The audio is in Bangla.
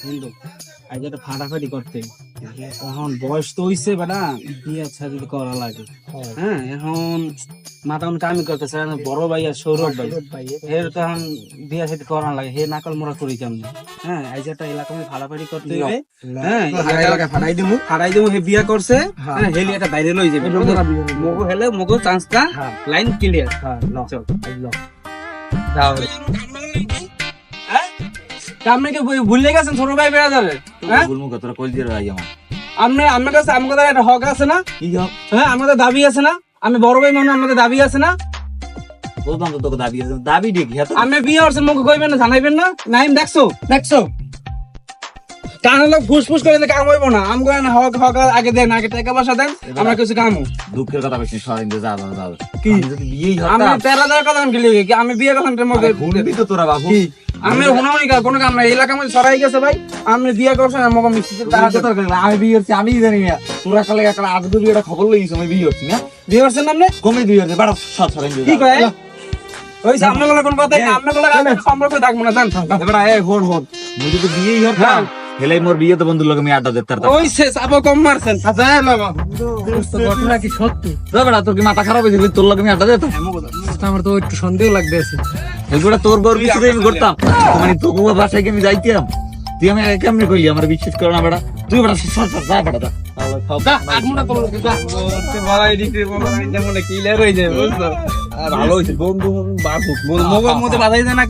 বন্ধু আজ একটা ফাটাফাটি করতে এখন বয়স তো হইছে বেটা বিয়ে ছাড়ি করা লাগে। হ্যাঁ এখন মাথা কামি করতেছে বড় ভাই আর সৌরভ ভাই এর তো এখন বিয়ে সাথে করা লাগে হে নাকল মোড়া করি কেমন। হ্যাঁ আজ একটা এলাকা ফাটাফাটি করতে হবে। হ্যাঁ ফাটাই দিমু হে বিয়ে করছে। হ্যাঁ হেলি একটা বাইরে লই যাবে মগো হেলে মগো চান্সটা লাইন ক্লিয়ার। চল আপনি কি ভুলে গেছেন ছোট ভাই বেড়া যাবে? আমার কাছে আমার একটা হক আছে না? হ্যাঁ আমাদের দাবি আছে না? আমি বড় ভাই মানে আমাদের দাবি আছে না? বলতাম তো তোকে দাবি আছে, দাবি দেখি আমি বিয়ে করছেন মুখ কইবেন না জানাইবেন না? নাইম দেখছো কানে লোক ফুসফুস করে কাম হইব না। আমগো না হক হক আগে দেন, আগে টাকা পয়সা দেন, আমরা কিছু কামো। দুঃখের কথা বেশি সরিন যা যা কি যদি বিয়েই আমি হতাম 13,000 কথা কি লিখে কি আমি বিয়ে করলাম তোর মধ্যে শুনবি তো তোরা বাবু। আমি হুনাই কোনো কাম নাই এলাকা মধ্যে সরাই গেছে ভাই। আমি বিয়ে করছেন আমাকে মিষ্টি আমি বিয়ে করছি আমি জানি না, তোরা কালে একটা আজকে বিয়েটা খবর লইছ আমি বিয়ে করছি না। বিয়ে করছেন না আপনি? কমে বিয়ে করছে বাড়া সব সরেন কি কয় ওই সামনে গুলো কোন কথা সামনে গুলো সম্পর্ক থাকবো না জান। এবার এ হন মুই যদি বিয়েই হতাম হেলাই মোর বিয়ে তো বন্ধুর লগে আমি আড্ডা দিতাম। ওই শেষ আপা কম মারছেন। আচ্ছা লাগা ঘটনা কি সত্যি? বেড়া তোর কি মাথা খারাপ হয়েছিল তোর লগে আমি আড্ডা দিতাম? আমার তো একটু সন্দেহ লাগতেছে। এগুলা তোর বর পিছনে আমি করতাম মানে তোকে বাসায় কি আমি যাইতাম? তুই আমি কেমনে কইলি আমার বিশ্বাস করো না বেড়া? তুই বেড়া সর সর যা বেড়া ভালো হয়েছে বন্ধু মধ্যে বাধাই দেয় না